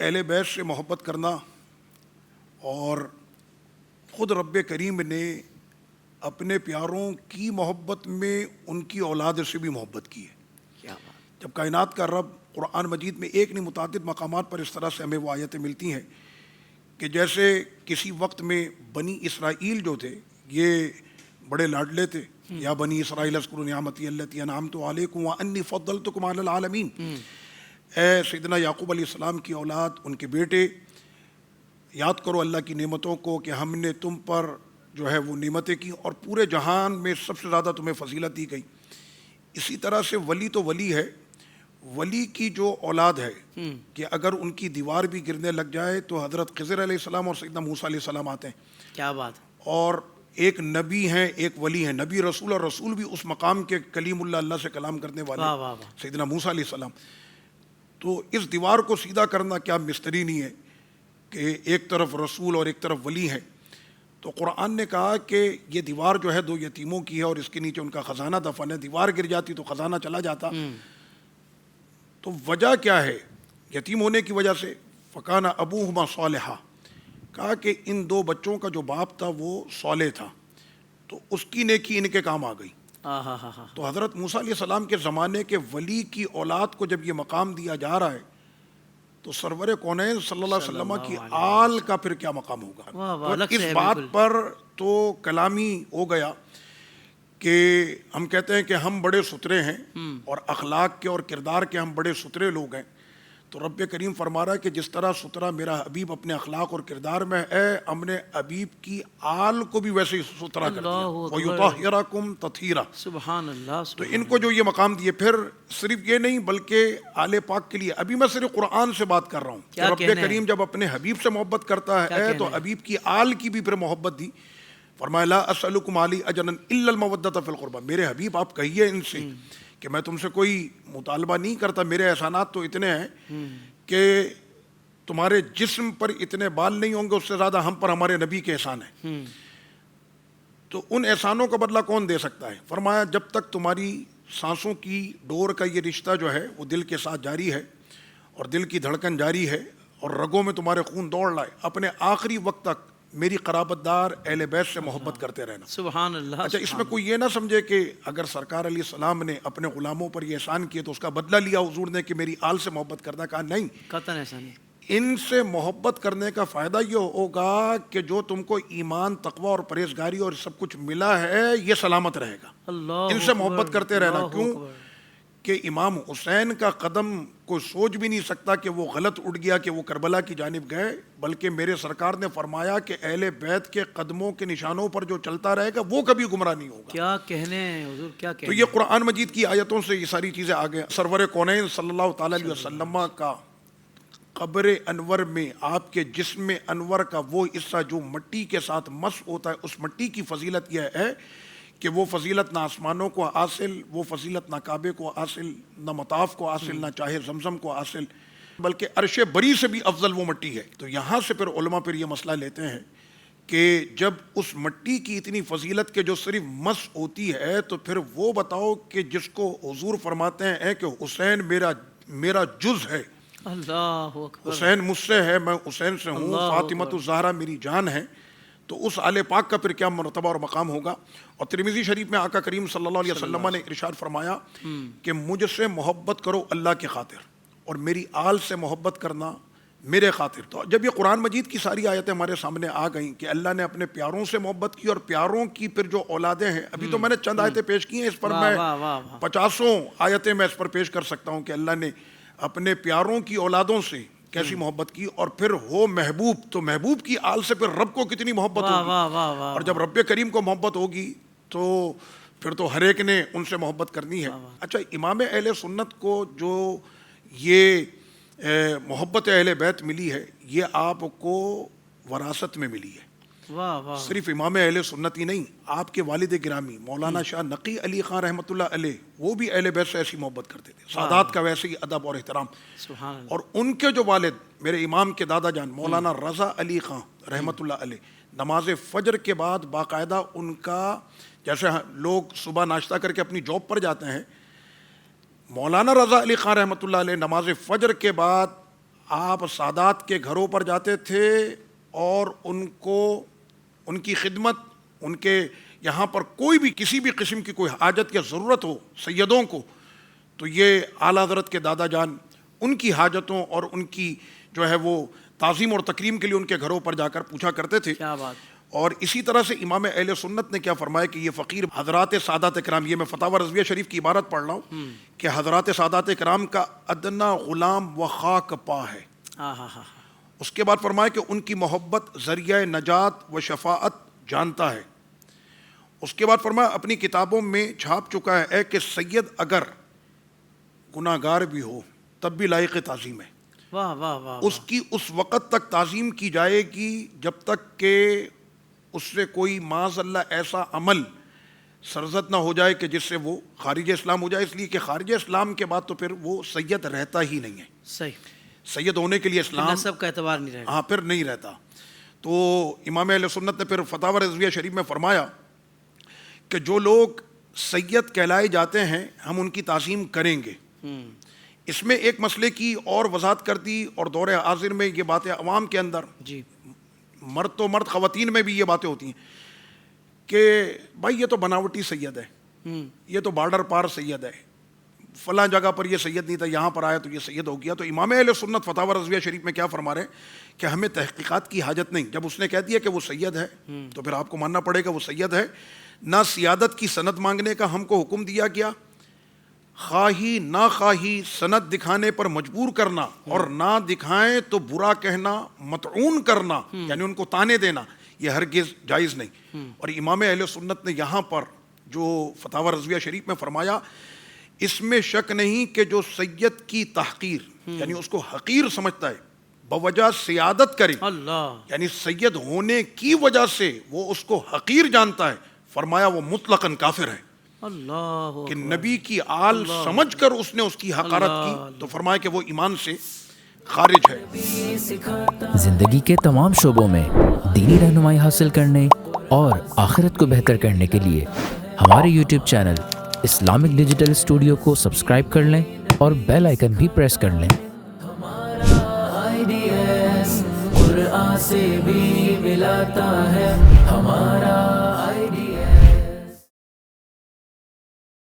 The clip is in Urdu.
اہل بیت سے محبت کرنا، اور خود رب کریم نے اپنے پیاروں کی محبت میں ان کی اولاد سے بھی محبت کی ہے۔ کیا بات، جب کائنات کا رب قرآن مجید میں ایک نہیں متعدد مقامات پر اس طرح سے ہمیں وہ آیتیں ملتی ہیں کہ جیسے کسی وقت میں بنی اسرائیل جو تھے یہ بڑے لاڈلے تھے، یا بنی اسرائیل اذکروا نعمتی التی انعمت علیکم وانی فضلتکم علی العالمین، اے سیدنا یعقوب علیہ السلام کی اولاد، ان کے بیٹے، یاد کرو اللہ کی نعمتوں کو کہ ہم نے تم پر جو ہے وہ نعمتیں کی اور پورے جہان میں سب سے زیادہ تمہیں فضیلت دی گئی۔ اسی طرح سے ولی تو ولی ہے، ولی کی جو اولاد ہے کہ اگر ان کی دیوار بھی گرنے لگ جائے تو حضرت خضر علیہ السلام اور سیدنا موسیٰ علیہ السلام آتے ہیں، کیا بات، اور ایک نبی ہیں ایک ولی ہیں، نبی رسول، اور رسول بھی اس مقام کے کلیم اللہ سے کلام کرنے والے واہ واہ واہ، سیدنا موسیٰ علیہ السلام۔ تو اس دیوار کو سیدھا کرنا کیا مستری نہیں ہے کہ ایک طرف رسول اور ایک طرف ولی ہے۔ تو قرآن نے کہا کہ یہ دیوار جو ہے دو یتیموں کی ہے اور اس کے نیچے ان کا خزانہ دفن ہے، دیوار گر جاتی تو خزانہ چلا جاتا۔ تو وجہ کیا ہے یتیم ہونے کی وجہ سے؟ فکان ابوہما صالحا، کہا کہ ان دو بچوں کا جو باپ تھا وہ صالح تھا، تو اس کی نیکی ان کے کام آ گئی۔ تو حضرت موسیٰ علیہ السلام کے زمانے کے ولی کی اولاد کو جب یہ مقام دیا جا رہا ہے تو سرور کونین صلی اللہ علیہ وسلم کی آل کا پھر کیا مقام ہوگا؟ تو اس بات پر تو کلامی ہو گیا کہ ہم کہتے ہیں کہ ہم بڑے ستھرے ہیں اور اخلاق کے اور کردار کے ہم بڑے ستھرے لوگ ہیں، تو رب کریم فرما رہا ہے کہ جس طرح ستھرا میرا حبیب اپنے اخلاق اور کردار میں ہے، ہم نے حبیب کی آل کو بھی ویسے ہی ستھرا کر دیا، وَيُطَهِّرَكُمْ تَطْهِيرًا۔ سبحان اللہ، تو ان کو جو یہ مقام دیے، پھر صرف یہ نہیں بلکہ آل پاک کے لیے، ابھی میں صرف قرآن سے بات کر رہا ہوں کہ رب کریم جب اپنے حبیب سے محبت کرتا ہے تو حبیب کی آل کی بھی پھر محبت دی۔ فرمایا لا اسألکم علیہ اجرا الا المودۃ فی القربى، میرے حبیب آپ کہیے ان سے کہ میں تم سے کوئی مطالبہ نہیں کرتا، میرے احسانات تو اتنے ہیں کہ تمہارے جسم پر اتنے بال نہیں ہوں گے اس سے زیادہ ہم پر ہمارے نبی کے احسان ہیں۔ تو ان احسانوں کا بدلہ کون دے سکتا ہے؟ فرمایا جب تک تمہاری سانسوں کی ڈور کا یہ رشتہ جو ہے وہ دل کے ساتھ جاری ہے اور دل کی دھڑکن جاری ہے اور رگوں میں تمہارے خون دوڑ رہا ہے، اپنے آخری وقت تک میری قرابت دار اہل بیت سے محبت کرتے رہنا۔ سبحان اللہ۔ اچھا، اس میں کوئی یہ نہ سمجھے کہ اگر سرکار علیہ السلام نے اپنے غلاموں پر یہ احسان کیے تو اس کا بدلہ لیا حضور نے کہ میری آل سے محبت کرنا، کہا نہیں، قطعاً ایسا نہیں۔ ان سے محبت کرنے کا فائدہ یہ ہوگا کہ جو تم کو ایمان، تقوی اور پرہیزگاری اور سب کچھ ملا ہے یہ سلامت رہے گا۔ ان سے محبت کرتے رہنا، کیوں کہ امام حسین کا قدم کوئی سوچ بھی نہیں سکتا کہ وہ غلط اٹھ گیا کہ وہ کربلا کی جانب گئے، بلکہ میرے سرکار نے فرمایا کہ اہل بیت کے قدموں کے نشانوں پر جو چلتا رہے گا وہ کبھی گمراہ نہیں ہوگا۔ کیا کہنے ہیں حضور، کیا کہنے۔ تو یہ قرآن مجید کی آیتوں سے یہ ساری چیزیں آگے۔ سرور کونین صلی اللہ تعالیٰ علیہ وسلم کا قبر انور میں آپ کے جسم انور کا وہ حصہ جو مٹی کے ساتھ مس ہوتا ہے، اس مٹی کی فضیلت یہ ہے کہ وہ فضیلت نہ آسمانوں کو حاصل، وہ فضیلت نہ کعبے کو حاصل، نہ مطاف کو حاصل، نہ چاہے زمزم کو حاصل، بلکہ عرش بری سے بھی افضل وہ مٹی ہے۔ تو یہاں سے پھر علماء پھر یہ مسئلہ لیتے ہیں کہ جب اس مٹی کی اتنی فضیلت کے جو صرف مس ہوتی ہے تو پھر وہ بتاؤ کہ جس کو حضور فرماتے ہیں کہ حسین میرا جز ہے، اللہ اکبر، حسین مجھ سے ہے، میں حسین سے ہوں، فاطمۃ الزہرا میری جان ہے، تو اس آل پاک کا پھر کیا مرتبہ اور مقام ہوگا۔ اور ترمذی شریف میں آقا کریم صلی اللہ علیہ وسلم نے ارشاد فرمایا کہ مجھ سے محبت کرو اللہ کی خاطر اور میری آل سے محبت کرنا میرے خاطر۔ تو جب یہ قرآن مجید کی ساری آیتیں ہمارے سامنے آ گئیں کہ اللہ نے اپنے پیاروں سے محبت کی اور پیاروں کی پھر جو اولادیں ہیں، ابھی تو میں نے چند آیتیں پیش کی ہیں، اس پر میں 50 آیتیں میں اس پر پیش کر سکتا ہوں کہ اللہ نے اپنے پیاروں کی اولادوں سے کیسی محبت کی، اور پھر ہو محبوب، تو محبوب کی آل سے پھر رب کو کتنی محبت ہوگی، اور جب رب کریم کو محبت ہوگی تو پھر تو ہر ایک نے ان سے محبت کرنی ہے۔ اچھا، امام اہل سنت کو جو یہ محبت اہل بیت ملی ہے یہ آپ کو وراثت میں ملی ہے۔ صرف امام اہل سنت ہی نہیں، آپ کے والد گرامی مولانا شاہ نقی علی خان رحمۃ اللہ علیہ، وہ بھی اہل بیت سے ایسی محبت کرتے تھے، سادات کا ویسے ہی ادب اور احترام۔ اور ان کے جو والد میرے امام کے دادا جان مولانا رضا علی خان رحمۃ اللہ علیہ، نماز فجر کے بعد باقاعدہ ان کا، جیسے لوگ صبح ناشتہ کر کے اپنی جاب پر جاتے ہیں، مولانا رضا علی خان رحمۃ اللہ علیہ نماز فجر کے بعد آپ سادات کے گھروں پر جاتے تھے اور ان کو ان کی خدمت، ان کے یہاں پر کوئی بھی کسی بھی قسم کی کوئی حاجت یا ضرورت ہو سیدوں کو، تو یہ اعلیٰ حضرت کے دادا جان ان کی حاجتوں اور ان کی جو ہے وہ تعظیم اور تکریم کے لیے ان کے گھروں پر جا کر پوچھا کرتے تھے. کیا بات. اور اسی طرح سے امام اہل سنت نے کیا فرمایا کہ یہ فقیر حضرات سادات کرام، یہ میں فتاوی رضویہ شریف کی عبارت پڑھ رہا ہوں کہ حضرات سادات کرام کا ادنا غلام و خاک پا ہے. اس کے بعد فرمایا کہ ان کی محبت ذریعہ نجات و شفاعت جانتا ہے. اس کے بعد فرمایا اپنی کتابوں میں چھاپ چکا ہے کہ سید اگر گناہ گار بھی ہو تب بھی لائق تعظیم ہے. واہ واہ واہ. اس کی اس وقت تک تعظیم کی جائے گی جب تک کہ اس سے کوئی معاذ اللہ ایسا عمل سرزد نہ ہو جائے کہ جس سے وہ خارج اسلام ہو جائے. اس لیے کہ خارج اسلام کے بعد تو پھر وہ سید رہتا ہی نہیں ہے. صحیح. سید ہونے کے لیے اسلام نسب کا اعتبار نہیں رہے گا. ہاں پھر نہیں رہتا. تو امام اہل سنت نے پھر فتاوی رضویہ شریف میں فرمایا کہ جو لوگ سید کہلائے جاتے ہیں ہم ان کی تعظیم کریں گے. اس میں ایک مسئلے کی اور وضاحت کر دی، اور دور حاضر میں یہ باتیں عوام کے اندر، جی مرد تو مرد، خواتین میں بھی یہ باتیں ہوتی ہیں کہ بھائی یہ تو بناوٹی سید ہے، یہ تو بارڈر پار سید ہے، فلاں جگہ پر یہ سید نہیں تھا، یہاں پر آیا تو یہ سید ہو گیا. تو امام اہل سنت فتاوی رضویہ شریف میں کیا فرما رہے ہیں کہ ہمیں تحقیقات کی حاجت نہیں. جب اس نے کہہ دیا کہ وہ سید ہے تو پھر آپ کو ماننا پڑے گا وہ سید ہے. نہ سیادت کی سند مانگنے کا ہم کو حکم دیا گیا، خواہی نہ خواہی سند دکھانے پر مجبور کرنا، اور نہ دکھائیں تو برا کہنا، مطعون کرنا یعنی ان کو تانے دینا، یہ ہرگز جائز نہیں. اور امام اہل سنت نے یہاں پر جو فتاوی رضویہ شریف میں فرمایا، اس میں شک نہیں کہ جو سید کی تحقیر یعنی اس کو حقیر سمجھتا ہے بوجہ سیادت کرے، اللہ، یعنی سید ہونے کی وجہ سے وہ اس کو حقیر جانتا ہے، فرمایا وہ مطلقاً کافر ہے. اللہ کہ نبی کی آل سمجھ کر اس نے اس کی حقارت کی تو فرمایا کہ وہ ایمان سے خارج ہے. زندگی کے تمام شعبوں میں دینی رہنمائی حاصل کرنے اور آخرت کو بہتر کرنے کے لیے ہمارے YouTube channel Islamic digital studio کو سبسکرائب کر لیں اور بیل آئیکن بھی پریس کر لیں. قرآن سے بھی ملاتا ہے ہمارا